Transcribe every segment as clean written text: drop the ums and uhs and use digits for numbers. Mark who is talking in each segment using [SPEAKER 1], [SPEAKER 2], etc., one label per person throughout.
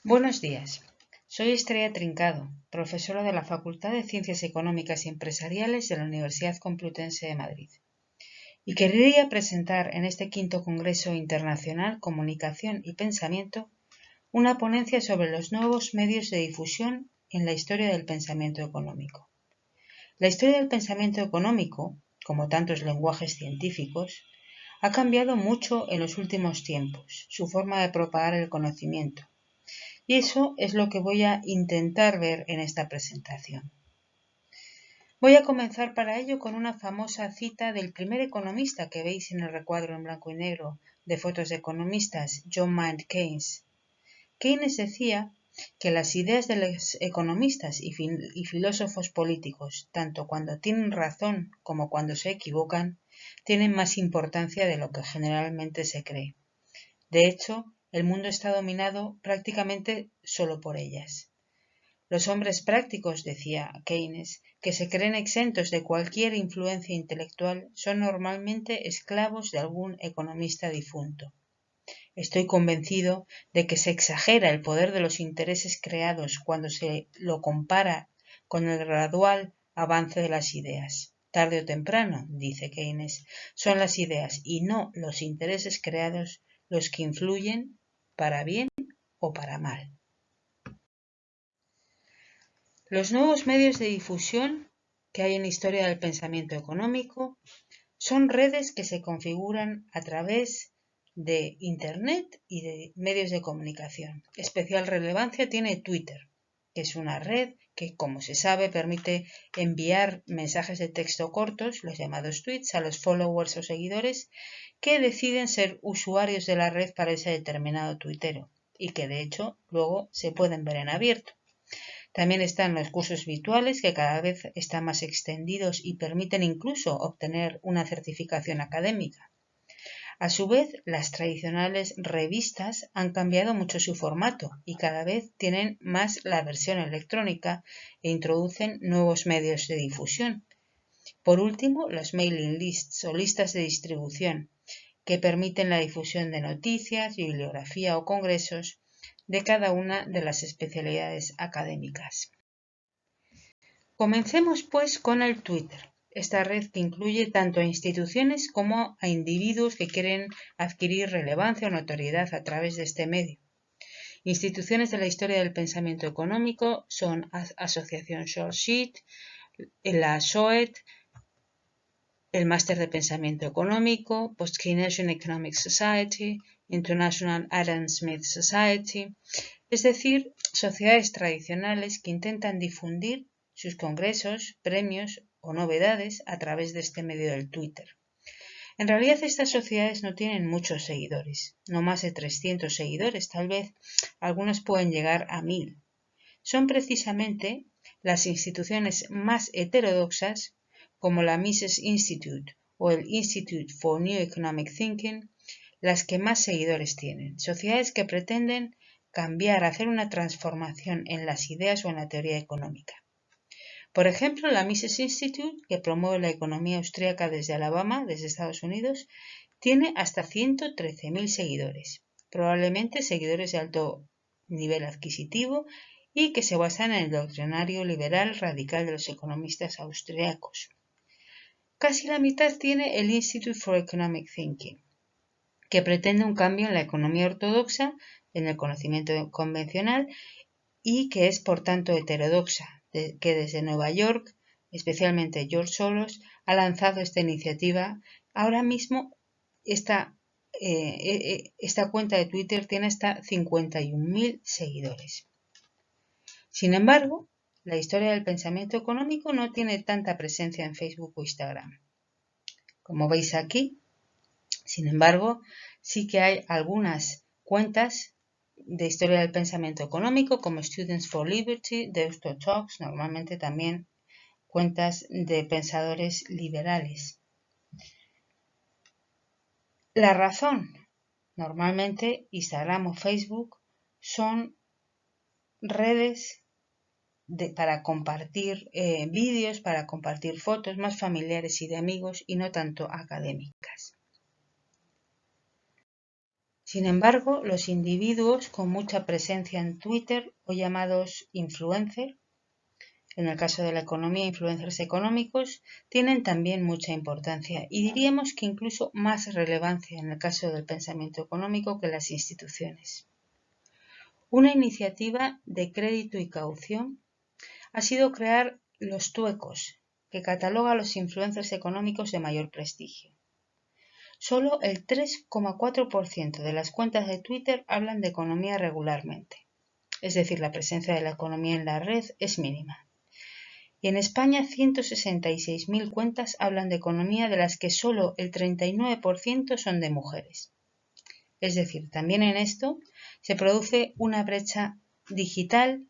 [SPEAKER 1] Buenos días. Soy Estrella Trincado, profesora de la Facultad de Ciencias Económicas y Empresariales de la Universidad Complutense de Madrid. Y querría presentar en este quinto Congreso Internacional Comunicación y Pensamiento una ponencia sobre los nuevos medios de difusión en la historia del pensamiento económico. La historia del pensamiento económico, como tantos lenguajes científicos, ha cambiado mucho en los últimos tiempos, su forma de propagar el conocimiento. Y eso es lo que voy a intentar ver en esta presentación. Voy a comenzar para ello con una famosa cita del primer economista que veis en el recuadro en blanco y negro de fotos de economistas, John Maynard Keynes. Keynes decía que las ideas de los economistas y filósofos políticos, tanto cuando tienen razón como cuando se equivocan, tienen más importancia de lo que generalmente se cree. De hecho, el mundo está dominado prácticamente solo por ellas. Los hombres prácticos, decía Keynes, que se creen exentos de cualquier influencia intelectual, son normalmente esclavos de algún economista difunto. Estoy convencido de que se exagera el poder de los intereses creados cuando se lo compara con el gradual avance de las ideas. Tarde o temprano, dice Keynes, son las ideas y no los intereses creados los que influyen para bien o para mal. Los nuevos medios de difusión que hay en la historia del pensamiento económico son redes que se configuran a través de Internet y de medios de comunicación. Especial relevancia tiene Twitter, que es una red que, como se sabe, permite enviar mensajes de texto cortos, los llamados tweets, a los followers o seguidores que deciden ser usuarios de la red para ese determinado tuitero y que, de hecho, luego se pueden ver en abierto. También están los cursos virtuales que cada vez están más extendidos y permiten incluso obtener una certificación académica. A su vez, las tradicionales revistas han cambiado mucho su formato y cada vez tienen más la versión electrónica e introducen nuevos medios de difusión. Por último, los mailing lists o listas de distribución que permiten la difusión de noticias, bibliografía o congresos de cada una de las especialidades académicas. Comencemos pues con el Twitter, esta red que incluye tanto a instituciones como a individuos que quieren adquirir relevancia o notoriedad a través de este medio. Instituciones de la historia del pensamiento económico son Asociación Shortsheet, la SOET, el Máster de Pensamiento Económico, Post-Keynesian Economic Society, International Adam Smith Society, es decir, sociedades tradicionales que intentan difundir sus congresos, premios o novedades a través de este medio del Twitter. En realidad estas sociedades no tienen muchos seguidores, no más de 300 seguidores, tal vez algunas pueden llegar a 1000. Son precisamente las instituciones más heterodoxas como la Mises Institute o el Institute for New Economic Thinking, las que más seguidores tienen, sociedades que pretenden cambiar, hacer una transformación en las ideas o en la teoría económica. Por ejemplo, la Mises Institute, que promueve la economía austríaca desde Alabama, desde Estados Unidos, tiene hasta 113.000 seguidores, probablemente seguidores de alto nivel adquisitivo y que se basan en el doctrinario liberal radical de los economistas austríacos. Casi la mitad tiene el Institute for Economic Thinking, que pretende un cambio en la economía ortodoxa, en el conocimiento convencional y que es por tanto heterodoxa, que desde Nueva York, especialmente George Soros, ha lanzado esta iniciativa. Ahora mismo esta cuenta de Twitter tiene hasta 51.000 seguidores. Sin embargo, la historia del pensamiento económico no tiene tanta presencia en Facebook o Instagram. Como veis aquí, sin embargo, sí que hay algunas cuentas de historia del pensamiento económico como Students for Liberty, Deusto Talks, normalmente también cuentas de pensadores liberales. La razón, normalmente Instagram o Facebook, son redes para compartir vídeos, para compartir fotos más familiares y de amigos y no tanto académicas. Sin embargo, los individuos con mucha presencia en Twitter o llamados influencers, en el caso de la economía, influencers económicos, tienen también mucha importancia y diríamos que incluso más relevancia en el caso del pensamiento económico que las instituciones. Una iniciativa de crédito y caución ha sido crear los tuecos, que cataloga a los influencers económicos de mayor prestigio. Solo el 3,4% de las cuentas de Twitter hablan de economía regularmente, es decir, la presencia de la economía en la red es mínima. Y en España 166.000 cuentas hablan de economía, de las que solo el 39% son de mujeres. Es decir, también en esto se produce una brecha digital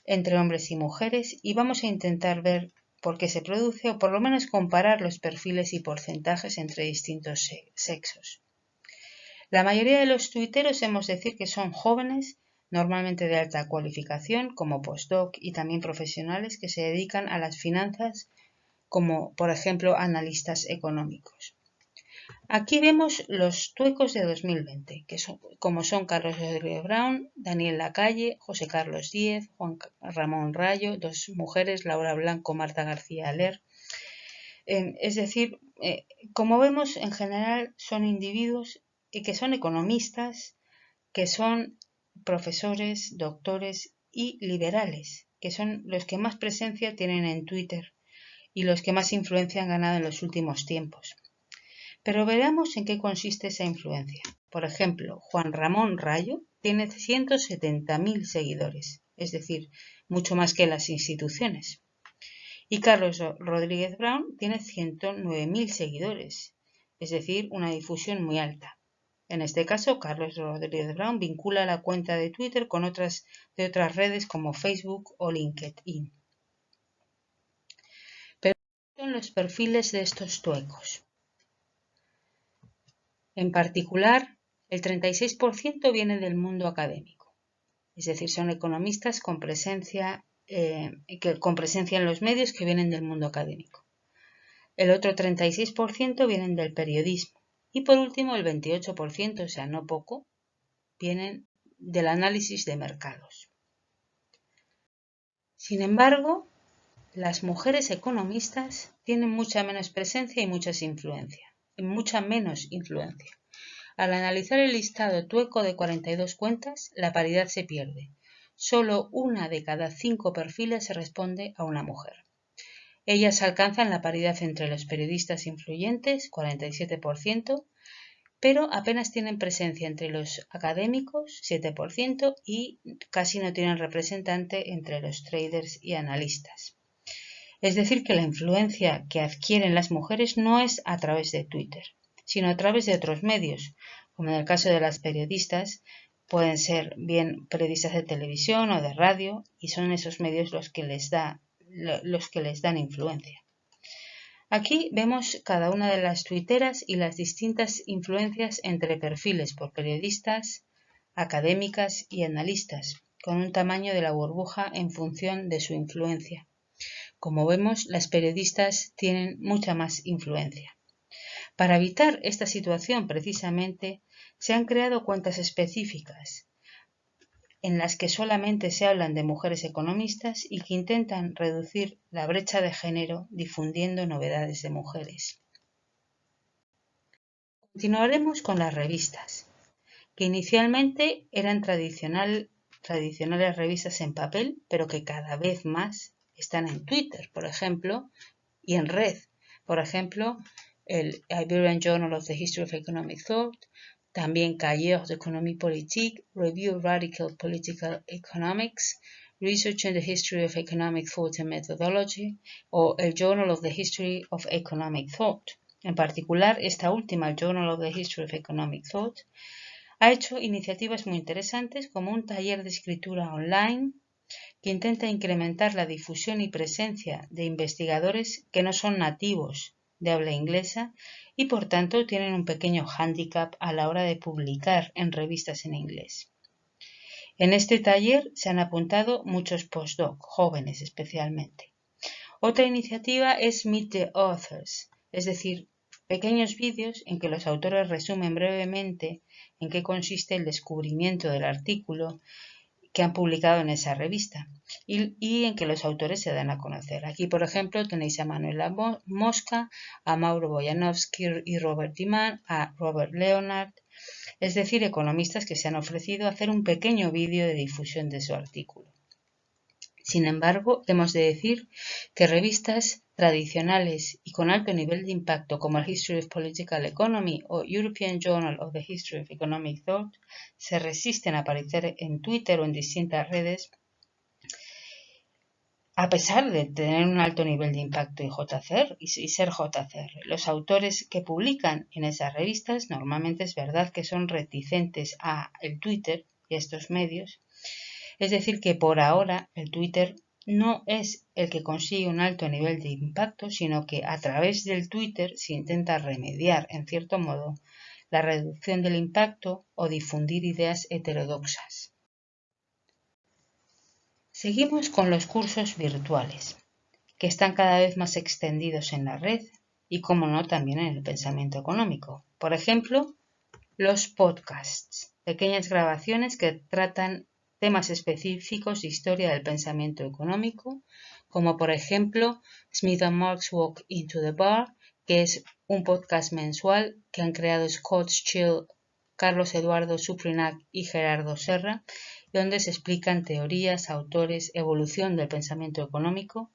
[SPEAKER 1] entre hombres y mujeres y vamos a intentar ver por qué se produce o por lo menos comparar los perfiles y porcentajes entre distintos sexos. La mayoría de los tuiteros hemos de decir que son jóvenes, normalmente de alta cualificación como postdoc y también profesionales que se dedican a las finanzas como por ejemplo analistas económicos. Aquí vemos los tuecos de 2020, como son Carlos Rodríguez Brown, Daniel Lacalle, José Carlos Díez, Juan Ramón Rayo, dos mujeres, Laura Blanco, Marta García Aller. Es decir, como vemos, en general son individuos que son economistas, que son profesores, doctores y liberales, que son los que más presencia tienen en Twitter y los que más influencia han ganado en los últimos tiempos. Pero veamos en qué consiste esa influencia. Por ejemplo, Juan Ramón Rayo tiene 170.000 seguidores, es decir, mucho más que las instituciones. Y Carlos Rodríguez Brown tiene 109.000 seguidores, es decir, una difusión muy alta. En este caso, Carlos Rodríguez Brown vincula la cuenta de Twitter con otras redes como Facebook o LinkedIn. Pero ¿cuáles son los perfiles de estos tuecos? En particular, el 36% viene del mundo académico, es decir, son economistas con presencia en los medios que vienen del mundo académico. El otro 36% vienen del periodismo y por último el 28%, o sea, no poco, vienen del análisis de mercados. Sin embargo, las mujeres economistas tienen mucha menos presencia y mucha menos influencia. Al analizar el listado tueco de 42 cuentas, la paridad se pierde. Solo una de cada 5 perfiles responde a una mujer. Ellas alcanzan la paridad entre los periodistas influyentes, 47%, pero apenas tienen presencia entre los académicos, 7%, y casi no tienen representante entre los traders y analistas. Es decir, que la influencia que adquieren las mujeres no es a través de Twitter, sino a través de otros medios, como en el caso de las periodistas, pueden ser bien periodistas de televisión o de radio, y son esos medios los que les dan influencia. Aquí vemos cada una de las tuiteras y las distintas influencias entre perfiles por periodistas, académicas y analistas, con un tamaño de la burbuja en función de su influencia. Como vemos, las periodistas tienen mucha más influencia. Para evitar esta situación, precisamente, se han creado cuentas específicas en las que solamente se hablan de mujeres economistas y que intentan reducir la brecha de género difundiendo novedades de mujeres. Continuaremos con las revistas, que inicialmente eran tradicionales revistas en papel, pero que cada vez más están en Twitter, por ejemplo, y en red. Por ejemplo, el Iberian Journal of the History of Economic Thought, también Cahiers d'Economie Politique, Review of Radical Political Economics, Research in the History of Economic Thought and Methodology, o el Journal of the History of Economic Thought. En particular, esta última, el Journal of the History of Economic Thought, ha hecho iniciativas muy interesantes como un taller de escritura online que intenta incrementar la difusión y presencia de investigadores que no son nativos de habla inglesa y por tanto tienen un pequeño hándicap a la hora de publicar en revistas en inglés. En este taller se han apuntado muchos postdoc, jóvenes especialmente. Otra iniciativa es Meet the Authors, es decir, pequeños vídeos en que los autores resumen brevemente en qué consiste el descubrimiento del artículo que han publicado en esa revista y en que los autores se dan a conocer. Aquí, por ejemplo, tenéis a Manuela Mosca, a Mauro Boyanovsky y Robert Diman, a Robert Leonard, es decir, economistas que se han ofrecido a hacer un pequeño vídeo de difusión de su artículo. Sin embargo, hemos de decir que revistas tradicionales y con alto nivel de impacto como el History of Political Economy o European Journal of the History of Economic Thought se resisten a aparecer en Twitter o en distintas redes a pesar de tener un alto nivel de impacto y ser JCR. Los autores que publican en esas revistas normalmente es verdad que son reticentes a el Twitter y a estos medios. Es decir, que por ahora el Twitter no es el que consigue un alto nivel de impacto, sino que a través del Twitter se intenta remediar, en cierto modo, la reducción del impacto o difundir ideas heterodoxas. Seguimos con los cursos virtuales, que están cada vez más extendidos en la red y, como no, también en el pensamiento económico. Por ejemplo, los podcasts, pequeñas grabaciones que tratan temas específicos de historia del pensamiento económico, como por ejemplo Smith & Mark's Walk into the Bar, que es un podcast mensual que han creado Scott Schill, Carlos Eduardo Suprinac y Gerardo Serra, donde se explican teorías, autores, evolución del pensamiento económico,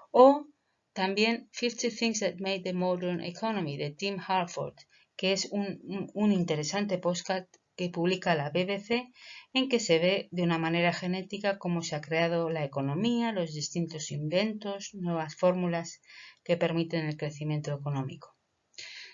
[SPEAKER 1] o también 50 Things That Made the Modern Economy de Tim Harford, que es un interesante podcast que publica la BBC, en que se ve de una manera genética cómo se ha creado la economía, los distintos inventos, nuevas fórmulas que permiten el crecimiento económico.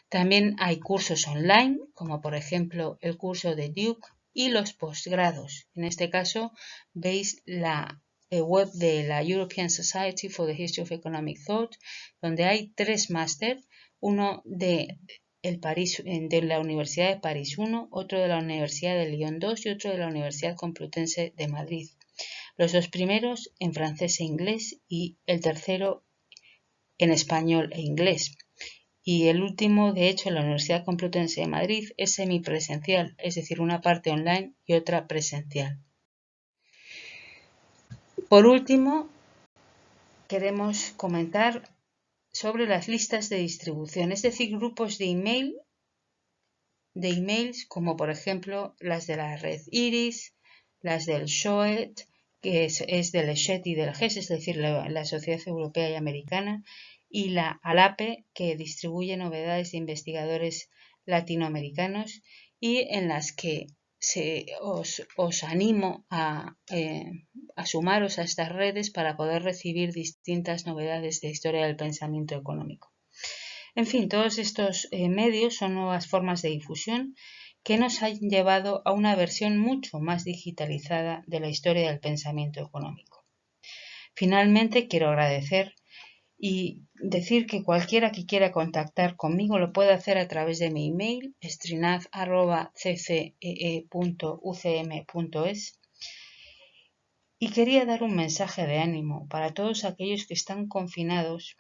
[SPEAKER 1] También hay cursos online, como por ejemplo el curso de Duke y los posgrados. En este caso veis la web de la European Society for the History of Economic Thought, donde hay 3 máster, uno de la Universidad de París 1, otro de la Universidad de Lyon 2 y otro de la Universidad Complutense de Madrid. Los 2 primeros en francés e inglés y el tercero en español e inglés. Y el último, de hecho, en la Universidad Complutense de Madrid es semipresencial, es decir, una parte online y otra presencial. Por último, queremos comentar sobre las listas de distribución, es decir, grupos de emails como por ejemplo las de la red Iris, las del SHOET, que es del SHET y del GES, es decir, la Sociedad Europea y Americana, y la ALAPE, que distribuye novedades de investigadores latinoamericanos y en las que os animo a sumaros a estas redes para poder recibir distintas novedades de historia del pensamiento económico. En fin, todos estos medios son nuevas formas de difusión que nos han llevado a una versión mucho más digitalizada de la historia del pensamiento económico. Finalmente, quiero agradecer y decir que cualquiera que quiera contactar conmigo lo puede hacer a través de mi email strinaz@ccee.ucm.es. Y quería dar un mensaje de ánimo para todos aquellos que están confinados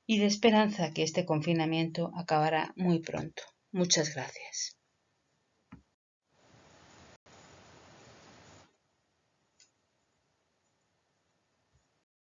[SPEAKER 1] y de esperanza que este confinamiento acabará muy pronto. Muchas gracias.